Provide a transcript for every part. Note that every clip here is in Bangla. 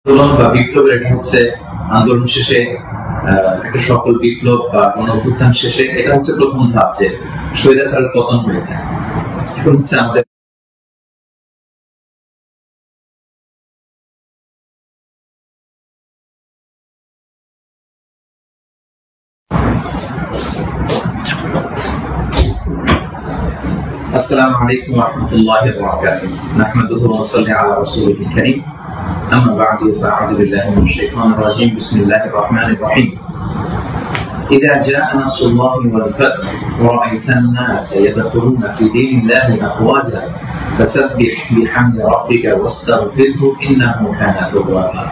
আন্দোলন বা বিপ্লবের এটা হচ্ছে আন্দোলন শেষে একটা সফল বিপ্লব বা গণ অভ্যুত্থান শেষে এটা হচ্ছে প্রথম ধাপ যে স্বৈরাচারের পতন হয়েছে। এখন হচ্ছে আমাদের السلام عليكم ورحمة الله وبركاته نحمده ونصلي على رسوله الكريم أما بعد فأعوذ بالله من الشيطان الرجيم بسم الله الرحمن الرحيم إذا جاء نصر الله والفتح ورأيت الناس يدخلون في دين الله أفواجا فسبح بحمد ربك واستغفره إنه كان توابا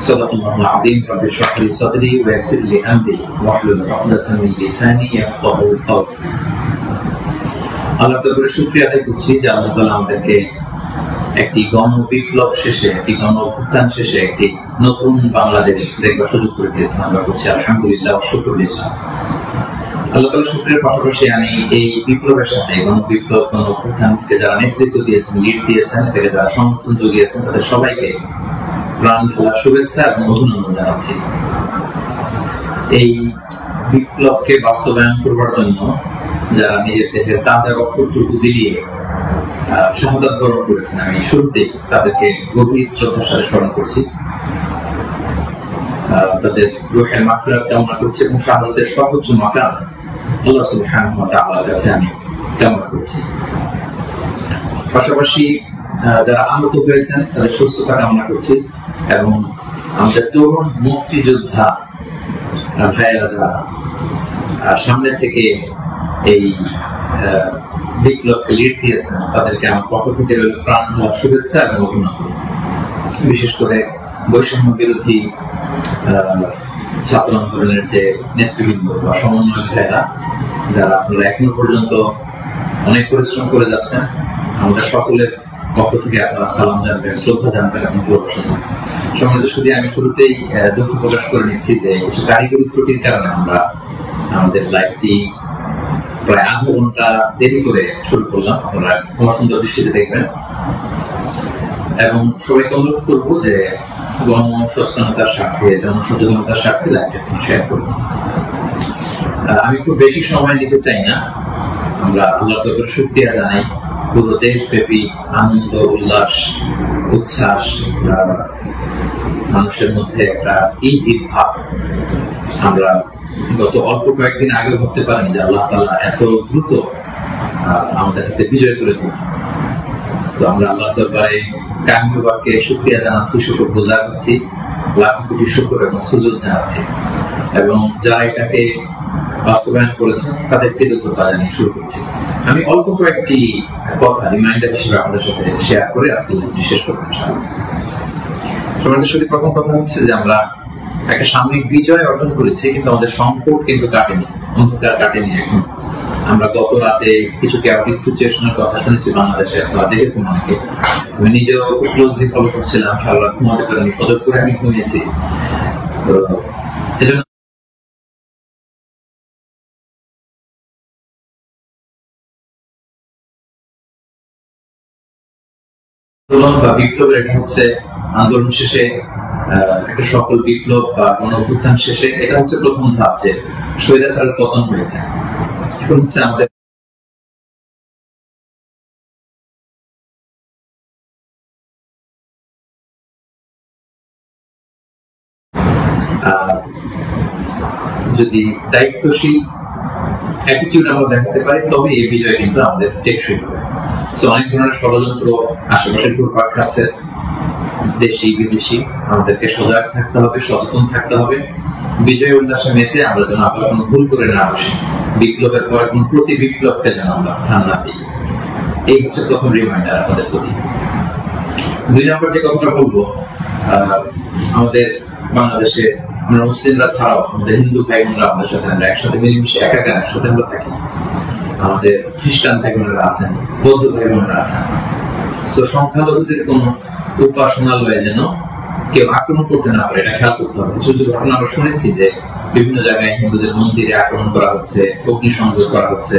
صدق الله العظيم رب اشرح لي صدري ويسر لي أمري واحلل عقدة من لساني يفقهوا قولي আল্লাহ তাআলার শুকরিয়া আদায় করছি যে আল্লাহ তাআলা আমাদেরকে একটি গণ বিপ্লব শেষে একটি গণ অভ্যুত্থান শেষে একটি নতুন বাংলাদেশ দেখবার সুযোগ করে দিয়েছেন। আমরা করছি আলহামদুলিল্লাহ ওয়া শুকরিল্লাহ। আল্লাহ তাআলার শুকরিয়ার পাশাপাশি আমি এই বিপ্লবের সাথে গণ বিপ্লব গণ অভ্যুত্থানকে যারা নেতৃত্ব দিয়েছেন, লিড দিয়েছেন, একে যারা সমর্থন জুগিয়েছেন তাদের সবাইকে প্রাণ ঢালা শুভেচ্ছা এবং অভিনন্দন জানাচ্ছি। এই বিপ্লবকে বাস্তবায়ন করবার জন্য যারা নিজের দেহের তাজা রক্তটুকু দিয়ে শাহাদাত বরণ করেছেন, আমি শুরুতেই তাদেরকে গভীর শ্রদ্ধার সাথে স্মরণ করছি। তাদের রূহের মাগফিরাত কামনা করছি এবং শাহাদাতের সর্বোচ্চ মাকাম আল্লাহ সুবহানাহু ওয়া তাআলার কাছে আমি কামনা করছি। পাশাপাশি যারা আহত হয়েছেন তাদের সুস্থতা কামনা করছি এবং আমাদের তরুণ মুক্তিযোদ্ধা ভাইয়েরা যারা সামনে থেকে এই বিপ্লবকে লিড দিয়েছেন তাদেরকে আমার পক্ষ থেকে রইল প্রাণ ঢালা শুভেচ্ছা এবং অভিনন্দন। বিশেষ করে বৈষম্য বিরোধী ছাত্র আন্দোলনের যে নেতৃবৃন্দ বা সমন্বয় ভাইয়েরা যারা আপনারা এখনো পর্যন্ত অনেক পরিশ্রম করে যাচ্ছেন, আমাদের সকলের পক্ষ থেকে আপনারা সালাম জানবেন, শ্রদ্ধা জানবেন এবং ভালোবাসা জানবেন। সম্মানিত শুধু আমি শুরুতেই দুঃখ প্রকাশ করে নিচ্ছি যে কিছু কারিগরি ত্রুটির কারণে আমরা আমাদের লাইভটি প্রায় আধা ঘন্টা দেরি করে শুরু করলাম। আপনারা ক্ষমা সুন্দর দৃষ্টিতে দেখবেন এবং সবাইকে অনুরোধ করবো যে গণ সচেতনতার স্বার্থে, জনসচেতনতার স্বার্থে লাইভটি শেয়ার করবেন। আমি খুব বেশি সময় নিতে চাই না। আমরা আল্লাহ তাআলার শুকরিয়া জানাই। পুরো দেশব্যাপী আনন্দ, উল্লাস, উচ্ছ্বাস, মানুষের মধ্যে একটা ঈদ ভাব আমরা গত অল্প কয়েকদিন আগে ভাবতে পারিনি যে আল্লাহ তাআলা এত দ্রুত আমাদের হাতে বিজয় তুলে দিবেন। তো আমরা আল্লাহ দরবারে কায়মুবাকে শুকরিয়া জানাচ্ছি, শুকর গুজার করছি, লাখ কোটি শুকর এবং সুজুদ জানাচ্ছি এবং যারা এটাকে বাস্তবায়ন করেছেন তাদের কৃতজ্ঞতা জানিয়ে শুরু করছি। আমি অল্প কয়েকটি কথা রিমাইন্ডার হিসেবে আপনাদের সাথে শেয়ার করে আজকে শেষ করবো ইনশাআল্লাহ। সমাজের সাথে প্রথম কথা হচ্ছে যে আমরা একটা সাময়িক বিজয় অর্জন করেছি, কিন্তু আমাদের সংকট কিন্তু কাটেনি, অন্ধকার কাটেনি। এখন আমরা গত রাতে কিছু ক্যাওটিক সিচুয়েশনের কথা শুনেছি বাংলাদেশে, আপনারা দেখেছেন অনেকে। আমি নিজেও খুব ক্লোজলি ফলো করছিলাম, সারা রাত ঘুমাতে পারিনি, ফজর করে আমি ঘুমিয়েছি। তো এজন্য আন্দোলন বা বিপ্লবের এটা হচ্ছে আন্দোলন শেষে একটা সফল বিপ্লব বা গণ অভ্যুত্থান শেষে এটা হচ্ছে প্রথম ধাপ যে স্বৈরাচারের পতন হয়েছে। এখন হচ্ছে আমাদের যদি দায়িত্বশীল অ্যাটিটিউড আমরা দেখাতে পারি তবে এই বিজয় কিন্তু আমাদের টেকসই হবে। অনেক ধরনের ষড়যন্ত্র আশেপাশে ঘুরপাক খাচ্ছে, দেশি বিদেশি। আমাদেরকে সজাগ থাকতে হবে, সচেতন থাকতে হবে। বিজয় উল্লাসে মেতে আমরা যেন আবার কোনো ভুল করে না বসি, বিপ্লবের পরে কোন প্রতি বিপ্লবকে যেন আমরা স্থান না দিই। এই হচ্ছে প্রথম রিমাইন্ডার আপনাদের প্রতি। দুই নম্বর যে কথাটা বলবো, আমাদের বাংলাদেশে আমরা মুসলিমরা ছাড়াও আমাদের হিন্দু ভাই বোনরা আমাদের সাথে আমরা একসাথে মিলেমিশে একাকার একসাথে আমরা থাকি। আমাদের খ্রিস্টান ভাই বোনেরা আছেন, বৌদ্ধ ভাই বোনেরা আছেন। সংখ্যালঘুদের কোন উপাসনালয়ে যেন কেউ আক্রমণ করতে না পারে এটা খেয়াল করতে হবে। কিছু কিছু ঘটনা আমরা শুনেছি যে বিভিন্ন জায়গায় হিন্দুদের মন্দিরে আক্রমণ করা হচ্ছে, অগ্নিসংযোগ করা হচ্ছে।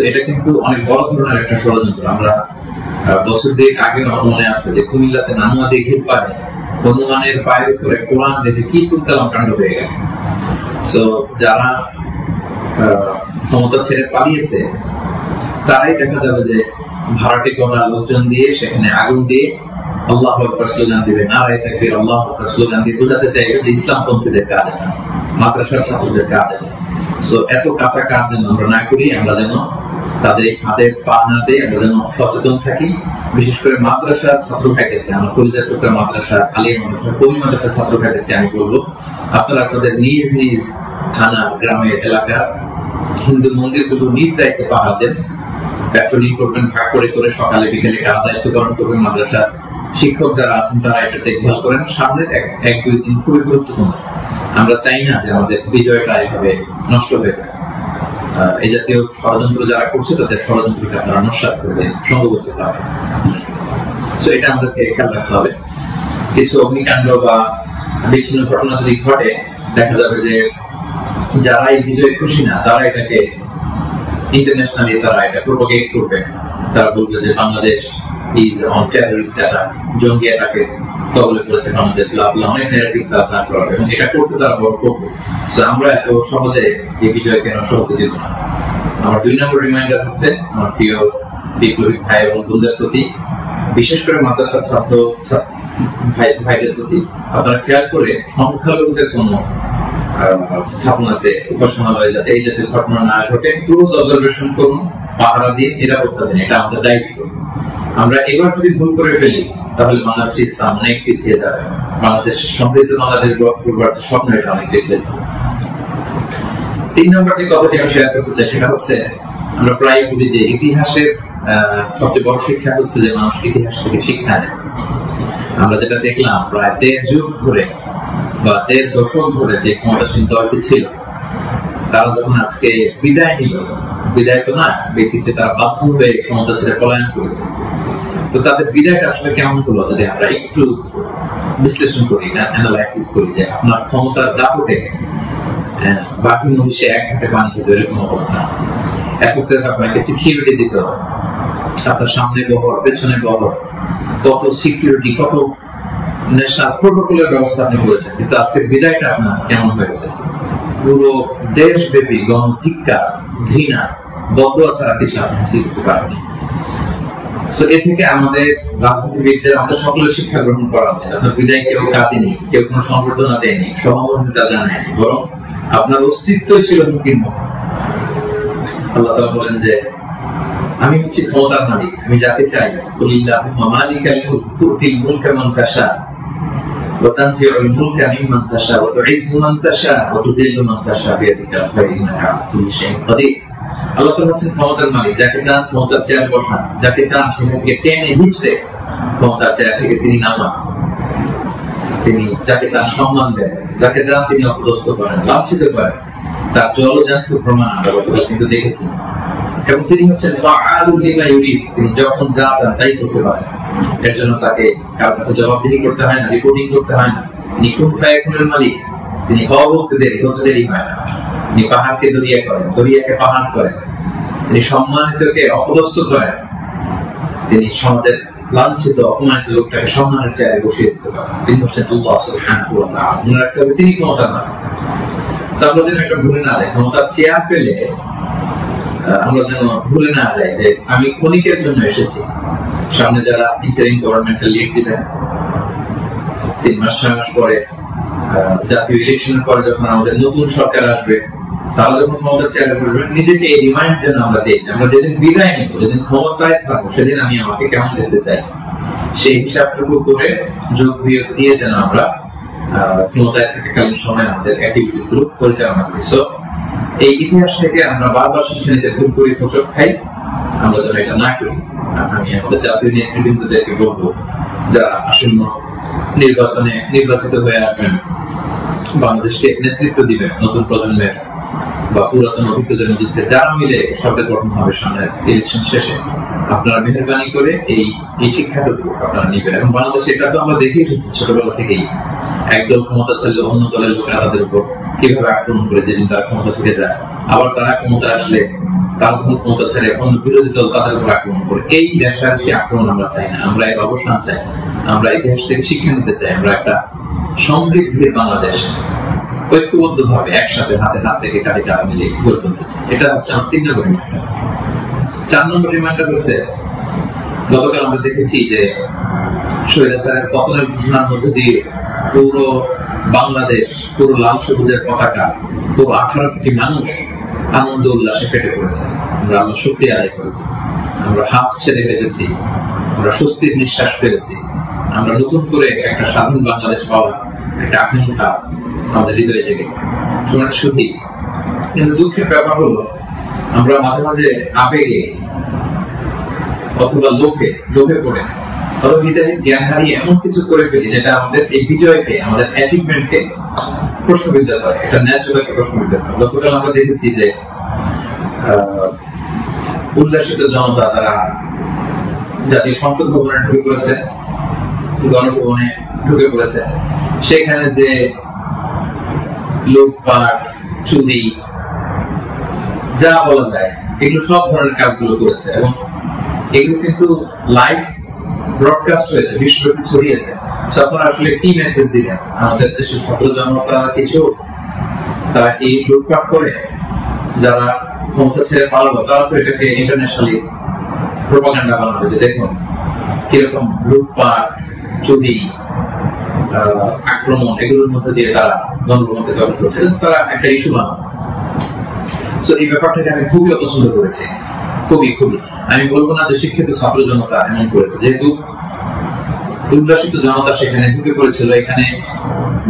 এটা কিন্তু অনেক বড় ধরনের একটা ষড়যন্ত্র। আমরা বছর দেড় আগে আমার মনে আছে যে কুমিল্লাতে নানুয়া দিঘির পারে হনুমানের পায়ের উপরে কোরআন দেখে কি তুলতালাম কাণ্ড হয়ে গেল। সো যারা ক্ষমতা ছেড়ে পালিয়েছে তারাই দেখা যাবে যে ভাড়াটে করা লোকজন দিয়ে সেখানে আগুন দিয়ে আল্লাহু আকবার স্লোগান দিবে, নারায়ে তাকবীর, আল্লাহু আকবার স্লোগান দিয়ে বোঝাতে চাইবে যে ইসলামপন্থীদের কাজ না, মাদ্রাসার ছাত্রদের কাজ না। সো এত কাঁচা কাজ যেন আমরা না করি, আমরা যেন তাদের এই ফাঁদে পা না দিয়ে আমরা যেন সচেতন থাকি। বিশেষ করে মাদ্রাসার ছাত্র ভাইদেরকে, আমরা কলিজার টুকরা মাদ্রাসা, আলিয়া মাদ্রাসা, কমি মাদ্রাসার ছাত্র ভাইদেরকে আমি বলবো, আপনারা আপনাদের নিজ নিজ থানা, গ্রামের, এলাকার হিন্দু মন্দিরগুলো নিজ দায়িত্বে পাহারা দেন, প্যাট্রোলিং করবেন, ভাগ করে করে সকালে বিকেলে কারা দায়িত্ব পালন করবেন। মাদ্রাসার শিক্ষক যারা আছেন তারা এটা দেখভাল করেন। সামনের এক দুই দিন খুবই গুরুত্বপূর্ণ। আমরা চাই না যে আমাদের বিজয়টা এভাবে নষ্ট হয়ে যায়। এই জাতীয় ষড়যন্ত্র যারা করছে তাদের ষড়যন্ত্রকে আপনারা নস্যাৎ করবে, সংঘবদ্ধ হবে। সো এটা আমাদেরকে খেয়াল রাখতে হবে। কিছু অগ্নিকাণ্ড বা বিচ্ছিন্ন ঘটনা যদি ঘটে, দেখা যাবে যে যারা এই বিজয়ে খুশি না তারা এটাকে ইন্টারন্যাশনালি তারা এটা প্রোপাগেট করবে। তারা বলবে যে Bangladesh is on terrorist attack, জঙ্গি অ্যাটাকে কবলে পড়েছে বাংলাদেশ, অনেক ন্যারেটিভ তারা করবে এবং এটা করতে তারা বড় করবে। সো আমরা এত সহজে এই বিজয়কে নষ্ট হতে দিব না। আমার 2 নম্বর রিমাইন্ডার হচ্ছে আমার প্রিয় বিপ্লবী ভাই এবং বোনদের প্রতি, বিশেষ করে মাদ্রাসার ছাত্র ভাইদের প্রতি, আপনারা খেয়াল করে সংখ্যালঘুদের কোন স্থাপনাতে, উপাসনালয়ে যাতে এই জাতীয় ঘটনা না ঘটে ক্লোজ অবজারভেশন করুন, পাহারা দিয়ে নিরাপত্তা দিন। এটা আমাদের দায়িত্ব। আমরা এবার যদি ভুল করে ফেলি তাহলে বাংলাদেশ ইসলাম অনেক পিছিয়ে যাবে। বাংলাদেশ সমৃদ্ধ বাংলাদেশ গড়ার স্বপ্ন এটা অনেক পিছিয়ে যাবে। 3 নম্বর যে কথাটি আমি শেয়ার করতে চাই সেটা হচ্ছে, আমরা প্রায় বলি যে ইতিহাসের সবচেয়ে বড় শিক্ষা হচ্ছে যে মানুষ ইতিহাস থেকে শিক্ষা নেয়। আমরা যেটা দেখলাম প্রায় 1.5 যুগ ধরে বা 1.5 দশক ধরে যে ক্ষমতাসীন দলটি ছিল, তারা যখন আজকে বিদায় নিল, বিদায় তো না, বেসিকলি তারা বাধ্য হয়ে ক্ষমতা ছেড়ে পলায়ন করেছে। তো তাদের বিদায়টা আসলে কেমন হলো যদি আমরা একটু বিশ্লেষণ করি, অ্যানালাইসিস করি, যে আপনার ক্ষমতার দাপটে বাকি মহিষে এক ঘাটে পানি খেতে এরকম অবস্থা। এসএসএফ আপনাকে সিকিউরিটি দিতে হবে, আপনার সামনে বহর, পেছনে বহর, কত সিকিউরিটি, কত ন্যাশনাল প্রোটোকলের ব্যবস্থা আপনি করেছেন। কিন্তু আজকের বিদায়টা আপনার কেমন হয়েছে? পুরো দেশব্যাপী গণধিক্কার, ঘৃণা, বদয়া ছাড়া কিছু আপনি শিখতে পারেননি। এ থেকে আমাদের রাজনীতিবিদদের, আমাদের সকলের শিক্ষা গ্রহণ করা উচিত। আপনার বিদায় কেউ কাঁদেনি, কেউ কোনো সংবর্ধনা দেয়নি, সহমর্মিতা জানায়নি, বরং আপনার অস্তিত্ব ছিল হুমকির মুখে। আল্লাহ তাআলা বলেন যে আমি হচ্ছি ক্ষমতার মালিক, আমি যাকে চাই। কুলিল্লাহুম্মা মালিকাল মুলক তুতিল মুলকা মান তাশা ওয়া তানজিউল মুলকা মিম্মান তাশা ওয়া তুইজ্জু মান তাশা ওয়া তুযিল্লু মান তাশা বিয়াদিকাল খায়র ইন্নাকা আলা কুল্লি শাইইন কাদির। আল্লাহ তাআলা হচ্ছেন ক্ষমতার মালিক, যাকে চান ক্ষমতার চেয়ার বসান, যাকে চান সেখান থেকে টেনে হিঁচড়ে ক্ষমতার চেয়ার থেকে তিনি নামান। তিনি যাকে চান সম্মান দেন, যাকে চান তিনি অপদস্থ করেন, লাঞ্ছিত করেন। তার জলজান্ত প্রমাণ আমরা গতকাল কিন্তু দেখেছি। এবং তিনি হচ্ছেন ফাআলুল লিমা ইউরিদ, তিনি যখন যা চান তাই করতে পারেন। এর জন্য তাকে কারোর কাছে জবাবদিহি করতে হয় না, রিপোর্টিং করতে হয় না। তিনি কুন ফায়াকুনের মালিক, তিনি হতে দেরি হয় না। তিনি পাহাড়কে দরিয়া করেন, দরিয়াকে পাহাড় করেন। তিনি সম্মানিতকে অপদস্থ করেন। তিনি সমাজের লাঞ্ছিত, অপমানিত লোকটাকে সম্মানের চেয়ারে বসিয়ে দিতে পারেন। তিনি হচ্ছেন আল্লাহ সুবহানাহু ওয়া তাআলা। মনে রাখতে হবে তিনি ক্ষমতার মালিক। আমরা যেন একটা ভুলে না যাই, ক্ষমতার চেয়ার পেলে আমরা যেন ভুলে না যাই যে আমি ক্ষণিকের জন্য এসেছি। সামনে যারা ইন্টারিম গভর্নমেন্টাল লিড দিবেন, 3 মাস 6 মাস পরে জাতীয় ইলেকশনের পরে যখন আমাদের নতুন সরকার আসবে, তারা যখন ক্ষমতার চেয়ারে বসবেন, নিজেকে এই রিমাইন্ড যেন আমরা দিই, আমরা যেদিন বিদায় নিব, যেদিন ক্ষমতায় থাকবো, সেদিন আমি আমাকে কেমন যেতে চাই, সেই হিসাবটুকু করে যোগ বিয়োগ দিয়ে যেন আমরা ক্ষমতায় থাকাকালীন সময় আমাদের অ্যাক্টিভিটিস গুলো পরিচালনা করি। সো এই ইতিহাস থেকে আমরা বারবার শিক্ষা নিতে ভুল করি, হোঁচট খাই, আমরা যেন এটা না করি। আমি আমাদের জাতীয় নেতৃবৃন্দদেরকে বলবো, যারা আসন্ন নির্বাচনে নির্বাচিত হয়ে আসবেন, বাংলাদেশকে নেতৃত্ব দিবেন, নতুন প্রজন্মের বা পুরাতন অভিজ্ঞদের মধ্যে যারা মিলে সরকার গঠন হবে সামনের ইলেকশন শেষে, আপনারা মেহেরবানি করে এই শিক্ষাটুকু আপনারা নিবেন। এবং বাংলাদেশে এটা তো আমরা দেখে এসেছি ছোটবেলা থেকেই, একদল ক্ষমতা চাইলে অন্য দলের লোকেরা তাদের উপর কিভাবে আক্রমণ করে যেদিন তারা ক্ষমতা থেকে যায়। আবার তারা ক্ষমতা আসলে তার ক্ষমতা ছেড়ে অন্য বিরোধী দল তাদের উপর আক্রমণ করে। এই রেশারেশি আক্রমণ আমরা চাই না, আমরা এর অবসান চাই। আমরা ইতিহাস থেকে শিক্ষা নিতে চাই। আমরা একটা সমৃদ্ধির বাংলাদেশ ঐক্যবদ্ধ ভাবে একসাথে হাতে হাত রেখে কাঁধে কাঁধ মিলে গড়ে তুলতে চাই। এটা হচ্ছে আমার 3 নম্বর রিমাইন্ডার। 4 নম্বর রিমাইন্ডার হচ্ছে গতকাল আমরা দেখেছি যে স্বৈরাচারের পতনের ঘোষণার মধ্যে দিয়ে পুরো বাংলাদেশ, পুরো লাল সবুজের পতাকা, পুরো 18 কোটি মানুষ আনন্দ উল্লাসে ফেটে পড়েছে। আমরা আল্লাহর শুকরিয়া আদায় করেছি। আমরা হাফ ছেড়ে বেঁচেছি, আমরা স্বস্তির নিঃশ্বাস ফেলেছি। আমরা নতুন করে একটা স্বাধীন বাংলাদেশ পাওয়ার একটা আকাঙ্ক্ষা আমাদের হৃদয়ে জেগেছে। তোমার সুখী। কিন্তু দুঃখের ব্যাপার হলো আমরা মাঝে মাঝে আবেগে অথবা লোভে পড়ে জ্ঞান হারিয়ে এমন কিছু করে ফেলি যেটা আমাদের এই বিজয়কে, আমাদের অ্যাচিভমেন্টকে প্রশ্নবিদ্ধ করে, এটা ন্যায্যতাকে প্রশ্নবিদ্ধ করে। গতকাল আমরা দেখেছি যে উল্লাসিত জনতা তারা জাতীয় সংসদ ভবনে ঢুকে পড়েছে, গণভবনে ঢুকে পড়েছে। সেখানে যে লুটপাট, চুরি, যা বলা যায়, এগুলো সব ধরনের কাজগুলো করেছে এবং এগুলো কিন্তু লাইভ ব্রডকাস্ট হয়েছে, বিশ্বব্যাপী ছড়িয়েছে। আপনারা আসলে কি মেসেজ দিলেন? আমাদের দেশের ছাত্র জনতা কিছু, তারা কি লুটপাট করে? যারা ক্ষমতা ছেড়ে পালাবো তারা তো এটাকে ইন্টারন্যাশনালি প্রোপাগান্ডা বানাবে যে দেখুন কিরকম লুটপাট, চুরি, আক্রমণ, এগুলোর মধ্যে দিয়ে তারা গণভবনকে দখল করছে। তারা একটা ইস্যু বানাবে। সো এই ব্যাপারটাকে আমি খুবই অপছন্দ করেছি, খুবই। আমি বলবো না যে শিক্ষিত ছাত্র জনতা এমন করেছে, যেহেতু উল্লাসিত জনতা সেখানে ঢুকে পড়েছিল। এখানে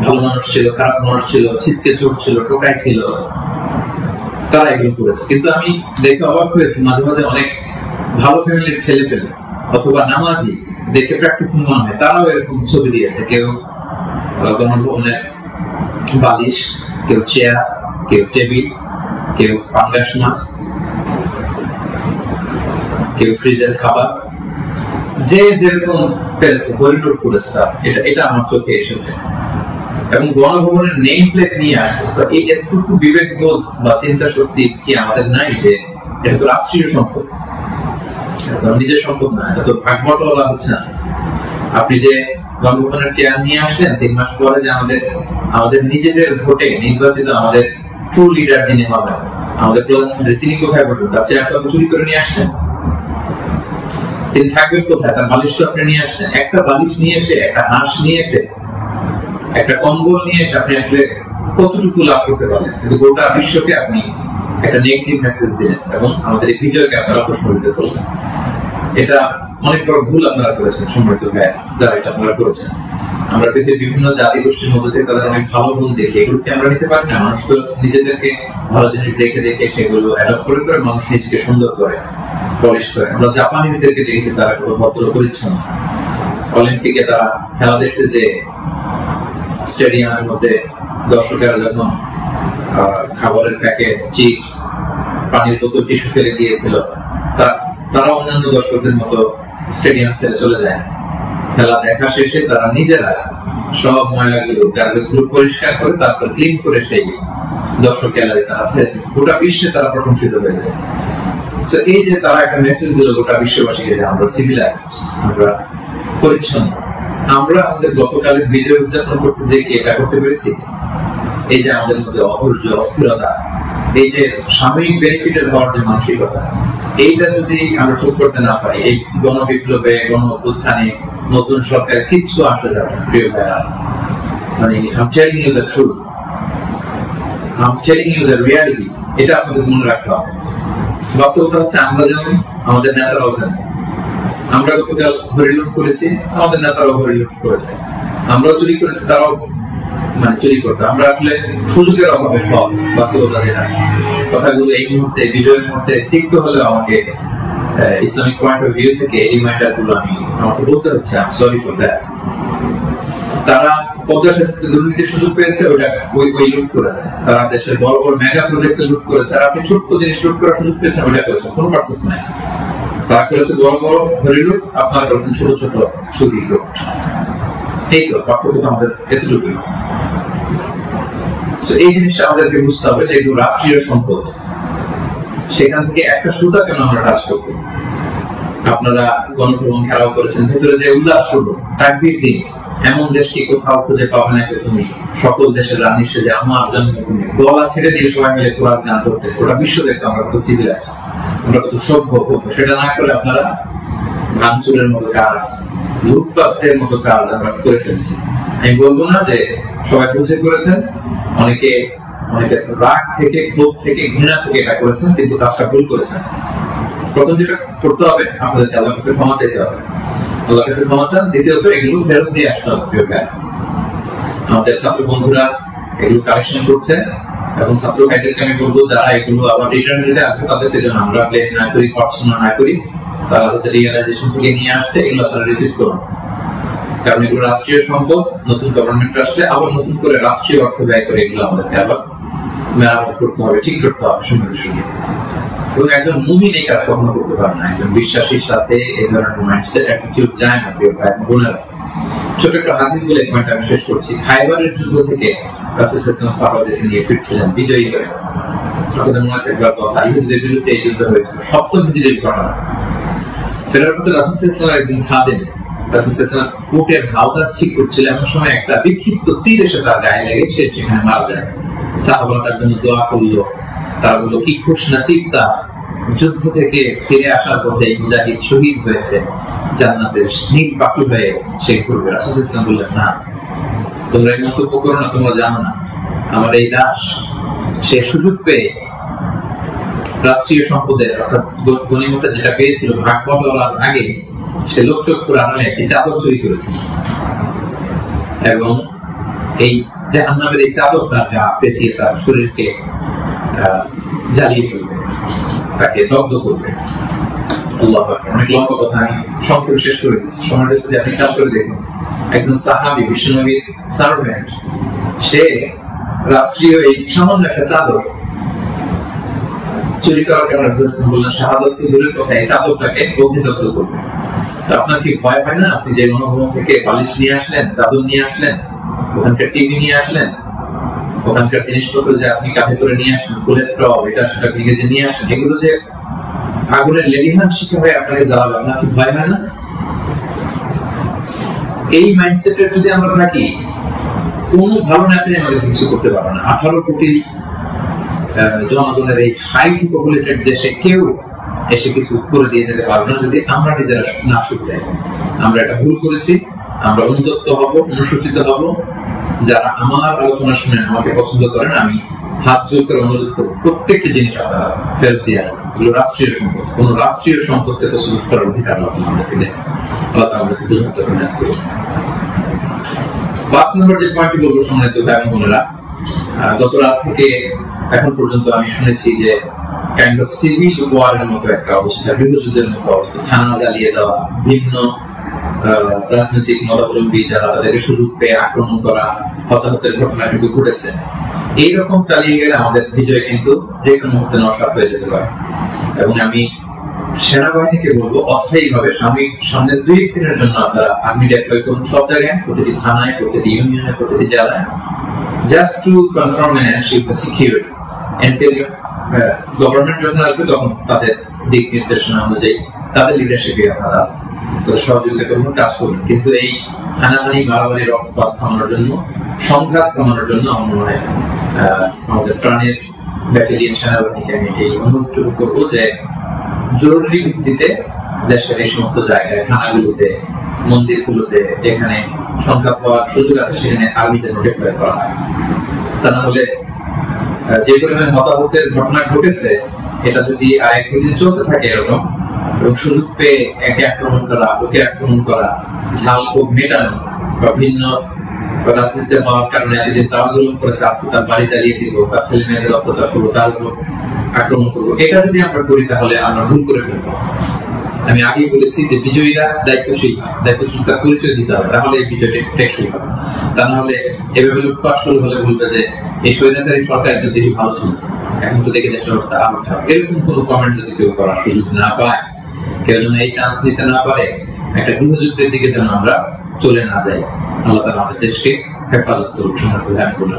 ভালো মানুষ ছিল, খারাপ মানুষ ছিল, ছিচকে চোর ছিল, টোকাই ছিল, তারা এগুলো করেছে। কিন্তু আমি দেখে অবাক হয়েছি মাঝে মাঝে অনেক ভালো ফ্যামিলির ছেলে পেলে অথবা নামাজি দেখে প্র্যাকটিসিং মনে হয়, তারাও এরকম ছবি দিয়েছে। কেউ গণভবনের বালিশ, কেউ চেয়ার, কেউ টেবিল, কেউ পাঙ্গাস মাছ, কেউ ফ্রিজের খাবার, যে যেরকম পেরেছে হরিলুট করেছে। এটা আমার চোখে এসেছে এবং গণভবনের নেম প্লেট নিয়ে আসছে। তো এই এতটুকু বিবেকবোধ বা চিন্তা শক্তি কি আমাদের নাই যে এটা তো রাষ্ট্রীয় সম্পদ, নিজের সম্পদ না, এটা তো ভাগবটওয়ালা হচ্ছে না। আপনি যে গণভবনের চেয়ার নিয়ে আসলেন 3 মাস পরে যে আমাদের নিজেদের ভোটে নির্বাচিত আমাদের ট্রু লিডার যিনি হবেন, আমাদের প্রধানমন্ত্রী, তিনি কোথায় বসবেন? তার চেয়ারটা আপনি চুরি করে নিয়ে আসছেন। তিনি থাকবেন কোথায়? তার বালিশটা আপনি নিয়ে আসছেন। একটা বালিশ নিয়ে এসে, একটা হাঁস নিয়ে এসে, একটা কম্বল নিয়ে এসে আপনি আসলে কতটুকু লাভ করতে পারলেন? কিন্তু গোটা বিশ্বকে আপনি একটা নেগেটিভ মেসেজ দিলেন এবং আমাদের এই বিজয়কে আপনারা প্রশ্নবিদ্ধ করলেন। এটা অনেক বড় ভুল আপনারা করেছেন, সম্মানিত ভাই যারা এটা আপনারা করেছেন। আমরা পৃথিবীর বিভিন্ন জাতি গোষ্ঠীর মধ্যে থেকে তাদের অনেক ভালো গুণ দেখি, এগুলোকে আমরা নিতে পারি না। মানুষ তো নিজেদেরকে ভালো জিনিস দেখে দেখে সেগুলো অ্যাডপ্ট করে করে মানুষ নিজেকে সুন্দর করে, পলিশ করে। আমরা জাপানিজদেরকে দেখেছি তারা কত ভদ্র পরিচ্ছন্ন। অলিম্পিকে তারা খেলা দেখতে যে স্টেডিয়ামের মধ্যে দর্শকেরা যখন খাবারের প্যাকেট, চিপস, পানির বোতল, টিস্যু ফেলে দিয়েছিল, তারা অন্যান্য দর্শকদের মতো স্টেডিয়াম ছেড়ে চলে যায়। খেলা দেখা শেষে তারা নিজেরা সব ময়লাগুলো, গার্বেজ গুলো পরিষ্কার করে তারপর ক্লিন করে সেই দর্শক গ্যালারি তারা ছেড়েছে। গোটা বিশ্বে তারা প্রশংসিত হয়েছে। এই যে তারা একটা মেসেজ দিল গোটা বিশ্ববাসীকে যে আমরা সিভিলাইজড, আমরা পরিচ্ছন্ন। আমরা আমাদের গতকালের বিজয় উদযাপন করতে যে কি এটা করতে পেরেছি? এই যে আমাদের মধ্যে অধৈর্য, অস্থিরতা, এই যে সাময়িক বেনিফিটের হওয়ার যে মানসিকতা, এইটা যদি আমরা ঠিক করতে না পারি, এই গণবিপ্লবে, গণ উত্থানে নতুন সরকার কিচ্ছু আসা যাবে না প্রিয় ভাইরা। মানে I'm telling you the truth, I'm telling you the reality, এটা আপনাদের মনে রাখতে হবে। বাস্তবতা হচ্ছে আমরা যেমন, আমাদের নেতারাও তেমন। আমরা গতকাল হরিলুট করেছি, আমাদের নেতারাও হরিলুট করেছে। আমরাও চুরি করেছি, তারাও চুরি করতে। আমরা আসলে সুযোগের অভাবে সব বাস্তবতা যেটা, কথাগুলো এই মুহূর্তে বিজয়ের মুহূর্তে তিক্ত হলেও আমাকে ইসলামিক পয়েন্ট অফ ভিউ থেকে এই রিমাইন্ডার গুলো আমাকে বলতে হচ্ছে। I am sorry for that. তারা পদ্মা সেতুতে দুর্নীতির সুযোগ পেয়েছে, ওই লুট করেছে। তারা দেশের বড় বড় মেগা প্রজেক্টে লুট করেছে, আর আপনি ছোট্ট জিনিস লুট করার সুযোগ পেয়েছেন, ওইটা করেছেন, কোনো পার্থক্য নাই। তারা করেছে বড় বড় হরি লুট, আপনারা করেছেন ছোট ছোট চুরি লুট। এই তো পার্থক্য আমাদের এতটুকুই। এই জিনিসটা আমাদেরকে বুঝতে হবে যে এগুলো রাষ্ট্রীয় সম্পদ। সেখান থেকে একটা সুতা কেন আমরা টাচ করবো? আপনারা গণভবন ঘেরাও করেছেন, ভেতরে যে উল্লাস করবো তাকবীর দিন, এমন দেশকে কোথাও খুঁজে পাবে না তুমি। সকল দেশের রানী সেজে আমার জন্মভূমি, গলা ছেড়ে দিয়ে সবাই মিলে কোরআন গান করতে, ওটা বিশ্ব দেখতে আমরা কত সিভিলাইজ, আমরা কত সভ্য। সেটা না করে আপনারা ভাঙচুরের মতো কাজ, লুটপাটের মতো কাজ আমরা করে ফেলছি। আমি বলবো না যে সবাই বুঝে করেছেন, অনেকে রাগ থেকে, ক্ষোভ থেকে, ঘৃণা থেকে এটা করেছেন, কিন্তু কাজটা ভুল করেছেন। প্রথম যেটা করতে হবে, আপনাদেরকে আল্লাহর কাছে ক্ষমা চাইতে হবে, আল্লাহর কাছে ক্ষমা চান। দ্বিতীয়ত এগুলো ফেরত দিয়ে আসতে হবে। আমাদের ছাত্র বন্ধুরা এগুলো কালেকশন করছে, এবং ছাত্র ভাইদেরকে আমি বলবো যারা এগুলো আবার রিটার্ন দিতে আসবে তাদেরকে যেন আমরা ব্লেম না করি, পড়াশোনা না করি, তারা তাদের রিয়েলাইজেশন থেকে নিয়ে আসছে, এগুলো তারা রিসিভ করুন। কারণ এগুলো রাষ্ট্রীয় সম্পদ, নতুন গভর্নমেন্ট আসলে আবার নতুন করে রাষ্ট্রীয় অর্থ ব্যয় করে এগুলো আমাদেরকে আবার মেরামত করতে হবে, ঠিক করতে হবে সঙ্গে সঙ্গে। এবং একজন মুমিন এই কাজ কখনো করতে পারে না, একজন বিশ্বাসীর সাথে এই ধরনের মাইন্ডসেট অ্যাটিটিউড যায় না। প্রিয় ভাই বোনেরা, ছোট একটা হাদিস বলে পয়েন্ট আমি শেষ করছি। খাইবারের যুদ্ধ থেকে রাসূল সাল্লাল্লাহু আলাইহি ওয়াসাল্লাম সাহাবাদেরকে নিয়ে ফিরছিলেন বিজয়ী হয়ে। আপনাদের মনে থাকবে কথা, ইহুদিদের বিরুদ্ধে এই যুদ্ধ হয়েছিল, সপ্তম হিজরির ঘটনা। ফেরার পথে রাসূল সাল্লাল্লাহু আলাইহি ওয়াসাল্লাম একদিন খাদেম রাসূল সাল্লাল্লাহু আলাইহি ওয়াসাল্লাম উটের হাওদাস ঠিক করছিল, এমন সময় একটা বিক্ষিপ্ত তীর এসে তার গায়ে লেগে সে সেখানে মারা যায়। সাহাবারা তার জন্য দোয়া করলো, তারা বলল কি খুশ নসিব তার, যুদ্ধ থেকে ফিরে আসার পথে মুজাহিদ শহীদ হয়েছে, জান্নাতের নীল পাখি হয়ে সে ঘুরবে। রাসূল সাল্লাল্লাহু আলাইহি ওয়াসাল্লাম বললেন, না তোমরা এই মন্তব্য করো না, তোমরা জানো না আমার এই দাস সে সুযোগ পেয়ে রাষ্ট্রীয় সম্পদের অর্থাৎ গনিমতের যেটা পেয়েছিল ভাগ বটলার আগে সে লোকচক্ষুর আড়ালে একটি চাদর চুরি করেছিল, এবং এই জাহান্নামের এই চাদর তার গা পেঁচিয়ে তার শরীরকে জ্বালিয়ে ফেলবে, তাকে দগ্ধ করবে। আল্লাহু আকবার। অনেক লম্বা কথা, আমি সংক্ষেপে শেষ করে দিচ্ছি। সময়টা যদি আপনি খেয়াল করে দেখুন, একজন সাহাবী, বিশ্বনবীর সার্ভেন্ট, সে রাষ্ট্রীয় এই সামান্য একটা চাদর চুরি করার কারণে বললেন শাহাদাত তো দূরের কথা, এই চাদরটাকে অগ্নিদগ্ধ করবে। তো আপনার কি ভয় হয় না? আপনি যে গণভবন থেকে বালিশ নিয়ে আসলেন, চাদর নিয়ে আসলেন, ওখানকার টিভি নিয়ে আসলেন, ওখানকার জিনিসপত্র যে আপনি কাঁধে করে নিয়ে আসলেন, ফুলের টব এটা সেটা ভেঙে যে নিয়ে আসলেন, এগুলো যে আগুনের লেলিহান শিখে হয়ে আপনাকে জ্বালাবে, আপনার কি ভয় হয় না? এই মাইন্ডসেটে যদি আমরা থাকি, কোন ভালো নেতাই আমাদের কিছু করতে পারবে না। 18 কোটি জনগণের এই হাইলি পপুলেটেড দেশে কেউ এসে কিছু করে দিয়ে যেতে পারবে না যদি আমরা নিজেরা না শুধরাই। আমরা এটা ভুল করেছি, আমরা অনুতপ্ত হব, অনুশোচিত হব। যারা আমার আলোচনা শুনেন, আমাকে পছন্দ করেন, আমি হাত জোর করে অনুরোধ করব প্রত্যেকটি জিনিস আপনারা ফেরত দিয়ে আসবেন। এগুলো রাষ্ট্রীয় সম্পদ, কোন রাষ্ট্রীয় সম্পদকে তো সুযোগ করার অধিকার আমাদেরকে দেয়, আমাদেরকে বুঝতে হবে। 5 নম্বর যে পয়েন্টটি বলবো সম্মানিত ভাই বোনেরা, গত রাত থেকে এখন পর্যন্ত আমি শুনেছি যে কাইন্ড অফ সিভিল ওয়ারের মতো একটা অবস্থা, গৃহযুদ্ধের মতো অবস্থা, থানা জ্বালিয়ে দেওয়া, ভিন্ন রাজনৈতিক মতাবলম্বী যারা তাদেরকে সুযোগ পেয়ে আক্রমণ করা, হতাহতের ঘটনা কিন্তু ঘটেছে। এইরকম চালিয়ে গেলে আমাদের বিজয় কিন্তু যে কোনো মুহূর্তে নস্বাত হয়ে যেতে পারে। এবং আমি সেনাবাহিনীকে বলবো অস্থায়ী ভাবে সামনের 2 দিনের জন্য আপনারা আর্মি ডেপ্লয় করুন সব জায়গায়, প্রতিটি থানায়, প্রতিটি ইউনিয়নে, প্রতিটি জেলায়, just to confirm and ensure the security. Until government যখন আসবে তখন তাদের দিক নির্দেশনা অনুযায়ী তাদের লিডারশিপে আপনারা সহযোগিতা করবেন, কাজ করবেন। কিন্তু এই হানাহানি, মারামারি, রক্তপাত থামানোর জন্য, সংঘাত থামানোর জন্য আমার মনে হয় আমাদের প্রাণের ব্যাটালিয়ন সেনাবাহিনীকে আমি এই অনুরোধটুকু করবো যে জরুরি ভিত্তিতে দেশের এই সমস্ত জায়গায়, থানাগুলোতে, মন্দিরগুলোতে যেখানে সংঘাত হওয়ার সুযোগ আছে সেখানে আর্মিতে ডিপ্লয় করা হয়। তা না হলে যে পরিমাণে হতাহতের ঘটনা ঘটেছে, এটা যদি আর 1 দিন চলতে থাকে এরকম, এবং সুযোগ পেয়ে একে আক্রমণ করা, ওকে আক্রমণ করা, ঝাল খুব মেটানো, বা ভিন্ন রাজনীতিতে হওয়ার কারণে যে তারা জুলুম করেছে আজকে তার বাড়ি জ্বালিয়ে দিব, তার ছেলে মেয়েদের অত্যাচার করবো, তার উপর আক্রমণ করবো, এটা যদি আমরা করি তাহলে আমরা ভুল করে ফেলবো। আমি আগেই বলেছি যে বিজয়ীরা দায়িত্বশীলতার পরিচয় দিতে হবে, তাহলে এই বিজয়টি টেকসই হবে। তা না হলে এভাবে লুটপাট শুরু হলে বলবে যে এই স্বৈরাচারী সরকার একটু দেশে ভালো ছিল, এখন তো দেখে দেশের অবস্থা আরো খারাপ। এরকম কোনো কমেন্ট যদি কেউ করার সুযোগ না পায়, কেউ যেন এই চান্স নিতে না পারে, একটা গৃহযুদ্ধের দিকে যেন আমরা চলে না যাই। আল্লাহ তাআলা আমাদের দেশকে হেফাজত করুক সম্মানিত ভাইগুলো।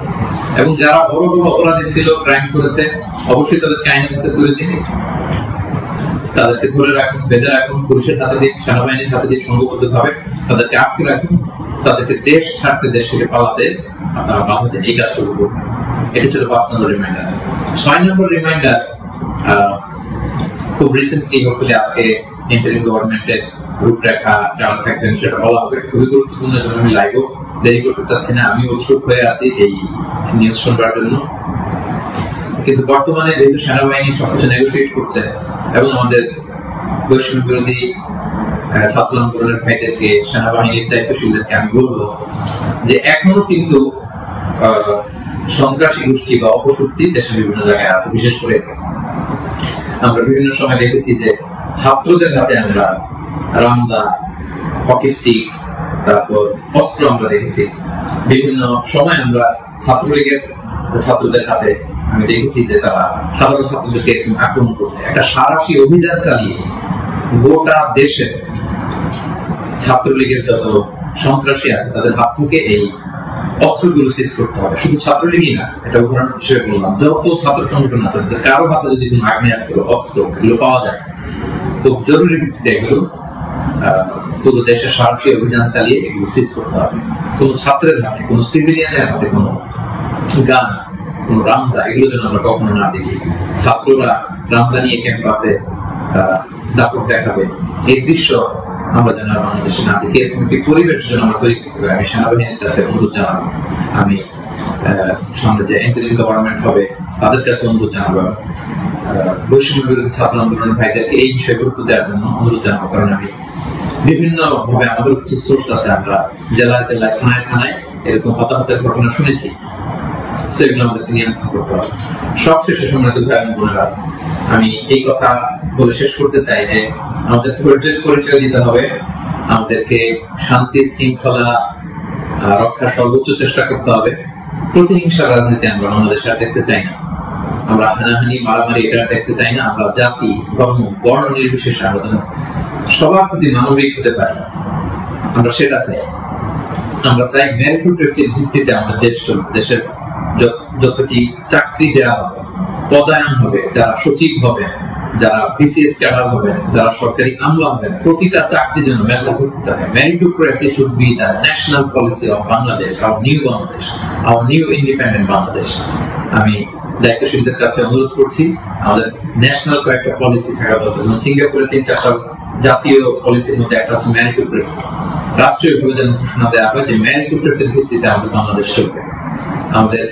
এবং যারা বড় বড় অপরাধী ছিল, ক্রাইম করেছে, অবশ্যই তাদেরকে আইনের হাতে তুলে দিন, তাদেরকে ধরে রাখুন, বেঁধে রাখুন, পুলিশের হাতে দিন, সেনাবাহিনীর হাতে দিন, সংঘবদ্ধ ভাবে তাদেরকে আটকে রাখুন, তাদেরকে দেশ ছাড়তে, দেশ থেকে পালাতে আপনারা বাধা দেন। এই কাজটুকু করবেন। এটা ছিল 5 নম্বর রিমাইন্ডার। 6 নম্বর রিমাইন্ডার, খুব রিসেন্টলি হলে আজকে ইন্টারিম গভর্নমেন্টের রূপরেখা যারা থাকবেন সেটা বলা হবে, খুবই গুরুত্বপূর্ণ। আমি লাইভও দেরি করতে চাচ্ছি না, আমি উৎসুক হয়ে আছি এই নিউজ শুনবার জন্য। কিন্তু বর্তমানে যেহেতু সেনাবাহিনী সবকিছু নেগোসিয়েট করছে এবং আমাদের বৈষম্য বিরোধী ছাত্র আন্দোলনের ভাইদেরকে, সেনাবাহিনীর দায়িত্বশীলদেরকে আমি বলবো যে এখনো কিন্তু সন্ত্রাসী গোষ্ঠী বা অপশক্তি দেশের বিভিন্ন জায়গায় আছে। বিশেষ করে আমরা বিভিন্ন সময় দেখেছি যে ছাত্রদের হাতে আমরা রামদা, হকি স্টিক, তারপর অস্ত্র আমরা দেখেছি। বিভিন্ন সময় আমরা ছাত্রলীগের ছাত্রদের হাতে আমি দেখেছি যে তারা সাধারণ ছাত্রদেরকে আক্রমণ করতে একটা সারাশি অভিযান চালিয়ে গোটা দেশে ছাত্রলীগের যত সন্ত্রাসী আছে তাদের হাত থেকে এই অস্ত্রগুলো সিজ করতে হবে। শুধু ছাত্রলীগই না, এটা উদাহরণ হিসেবে বললাম, যত ছাত্র সংগঠন আছে কারো হাতে যদি আগ্নেয়াস্ত্র, অস্ত্র এগুলো পাওয়া যায়, খুব জরুরি ভিত্তিতে এগুলো পুরো দেশে সারাশি অভিযান চালিয়ে এগুলো সিজ করতে হবে। কোনো ছাত্রের হাতে, কোনো সিভিলিয়ানের হাতে কোনো গান, কোনো রামদা এগুলো যেন আমরা কখনো না দেখি। ছাত্ররা রামদা নিয়ে ক্যাম্পাসে দাপট দেখাবে, এই দৃশ্য আমরা যেন বাংলাদেশে না দেখি। এরকম একটি পরিবেশ যেন আমরা তৈরি করতে পারি। আমি সেনাবাহিনীর কাছে অনুরোধ জানাবো, আমি সামনে যে ইন্টারিম গভর্নমেন্ট হবে তাদের কাছে অনুরোধ জানাবো, বৈষম্য বিরোধী ছাত্র আন্দোলনের ভাইদেরকে এই বিষয়ে গুরুত্ব দেওয়ার জন্য অনুরোধ জানাবো। কারণ আমি বিভিন্ন ভাবে আমাদের কিছু সোর্স আছে, আমরা জেলায় জেলায়, থানায় থানায় এরকম হতাহতের ঘটনা শুনেছি। সেগুলো আমাদেরকে নিয়ন্ত্রণ করতে হবে। সবশেষে সম্মানিত ভাই বোনেরা, আমি এই কথা বলে শেষ করতে চাই যে আমাদের ধৈর্যের পরিচয় দিতে হবে, আমাদেরকে শান্তি শৃঙ্খলা রক্ষার সর্বোচ্চ চেষ্টা করতে হবে। প্রতিহিংসার রাজনীতি আমরা বাংলাদেশে আর দেখতে চাই না, আমরা হানাহানি মারামারি এটা দেখতে চাই না। আমরা জাতি, ধর্ম, বর্ণ নির্বিশেষে আমরা যেন সবার প্রতি মানবিক হতে পারি, আমরা সেটা চাই। আমরা চাই মেরিটোক্রেসির ভিত্তিতে আমাদের দেশ চলবে। দেশের যতটি চাকরি দেওয়া হবে, পদায়ন হবে, যারা সচিব হবে, যারা বিসিএস ক্যাডার হবে, যারা সরকারি আমলা হবেন, প্রতিটা চাকরি যেন মেধা ভিত্তিতে হবে। Meritocracy should be the national policy of Bangladesh, our new Bangladesh, our new independent Bangladesh. আমি দায়িত্বশীলদের কাছে অনুরোধ করছি, আমাদের ন্যাশনাল কয়েকটা পলিসি থাকা দরকার। সিঙ্গাপুরের 3-4টা জাতীয় পলিসির মধ্যে একটা হচ্ছে মেরিটোক্রেসি। রাষ্ট্রীয় ভাবে যেন ঘোষণা দেওয়া হয় যে মেরিটোক্রেসির ভিত্তিতে আমাদের বাংলাদেশ চলবে। আমাদের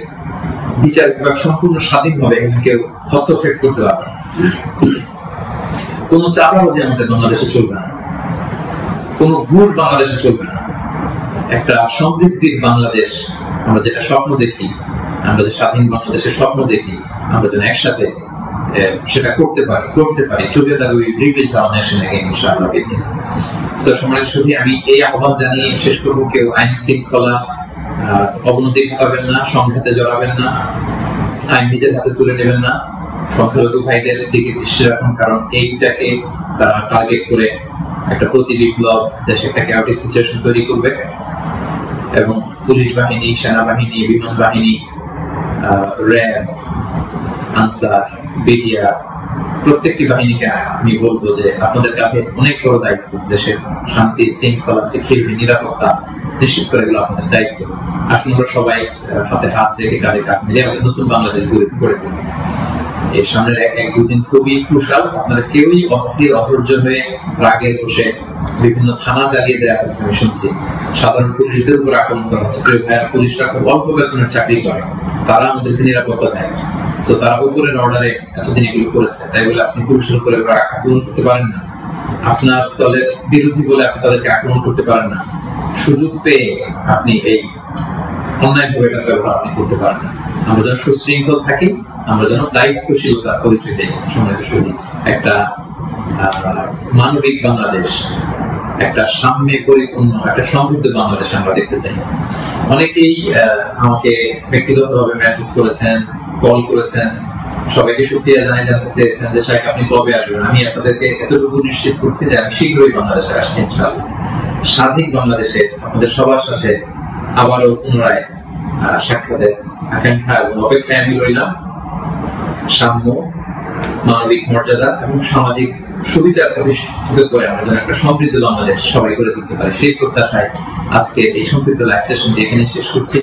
বিচার বিভাগ সম্পূর্ণ স্বাধীনভাবে এখানে কেউ হস্তক্ষেপ করতে পারবে না। কোন চাঁদাবাজি আমাদের বাংলাদেশে চলবে না, কোন ঘুষ বাংলাদেশে চলবে না। একটা সমৃদ্ধির বাংলাদেশ আমরা যেটা স্বপ্ন দেখি, আমরা যে স্বাধীন বাংলাদেশের স্বপ্ন দেখি, আমরা যেন একসাথে সেটা করতে পারি। Together we rebuild hour nation again ইনশাআল্লাহ। সো সম্মানিত সুধী, আমি এই আহ্বান জানিয়ে শেষ করব, কেউ আইন শৃঙ্খলা অবনতি ঘটাবেন না, সংঘাতে জড়াবেন না, আইন নিজের হাতে তুলে নেবেন না। সংখ্যালঘু ভাইদের দিকে দৃষ্টি রাখুন, কারণ এইটাকে তারা টার্গেট করে একটা প্রতি বিপ্লব, দেশে একটা ক্যাওটিক সিচুয়েশন তৈরি করবে। এবং পুলিশ বাহিনী, সেনাবাহিনী, বিমান বাহিনী, র্যাব, আনসার, বিডিআর, প্রত্যেকটি বাহিনীকে আমি বলবো যে আপনাদের কাছে অনেক বড় দায়িত্ব। দেশের শান্তি, শৃঙ্খলা, সিকিউরিটি, নিরাপত্তা নিশ্চিত করে এগুলো আপনাদের দায়িত্ব। আসুন আমরা সবাই হাতে হাত রেখে, কাঁধে কাঁধ মিলে আমাদের নতুন বাংলাদেশ গড়ে তুলি। এর সামনের 1-2 দিন খুবই ক্রুশাল। আপনারা কেউই অস্থির, অধৈর্য হয়ে রাগে বসে বিভিন্ন থানা জ্বালিয়ে দেওয়া হচ্ছে, আমি শুনছি সাধারণ পুলিশদের উপর আক্রমণ করা হচ্ছে। পুলিশরা খুব অল্প বেতনের চাকরি করে, তারা আমাদেরকে নিরাপত্তা দেয়। তো তারা উপরের অর্ডারে এতদিন এগুলো করেছে, তাই বলে আপনি পুলিশের উপরে আক্রমণ করতে পারেন না। আপনার দলের বিরোধী বলে আপনি তাদেরকে আক্রমণ করতে পারেন না। সুযোগ পেয়ে আপনি এই অন্যায় ভাবে এটার ব্যবহার আপনি করতে পারেন না। আমরা যেন সুশৃঙ্খল থাকি, আমরা যেন দায়িত্বশীলতা পরিস্থিতি সম্মানিত সুধী, একটা মানবিক বাংলাদেশ, একটা সাম্যে পরিপূর্ণ, একটা সমৃদ্ধ বাংলাদেশ আমরা দেখতে চাই। অনেকেই আমাকে ব্যক্তিগতভাবে মেসেজ করেছেন, কল করেছেন, সবাইকে শুকরিয়া জানতে চেয়েছেন যে শাইখ আপনি কবে আসবেন। আমি আপনাদেরকে এতটুকু নিশ্চিত করছি যে আমি শীঘ্রই বাংলাদেশে আসছি ইনশাআল্লাহ। স্বাধীন বাংলাদেশে আপনাদের সবার সাথে আবারও পুনরায় সাক্ষাতের আকাঙ্ক্ষা এবং অপেক্ষায় আমি রইলাম। সাম্য, মানবিক মর্যাদা এবং সামাজিক সুবিধা প্রতিষ্ঠিত করে আমরা যেন একটা সমৃদ্ধ বাংলাদেশ সবাই করে তুলতে পারি, সেই প্রত্যাশায় আজকে এই সংক্ষিপ্ত লাইভ সেশনটি এখানে শেষ করছি।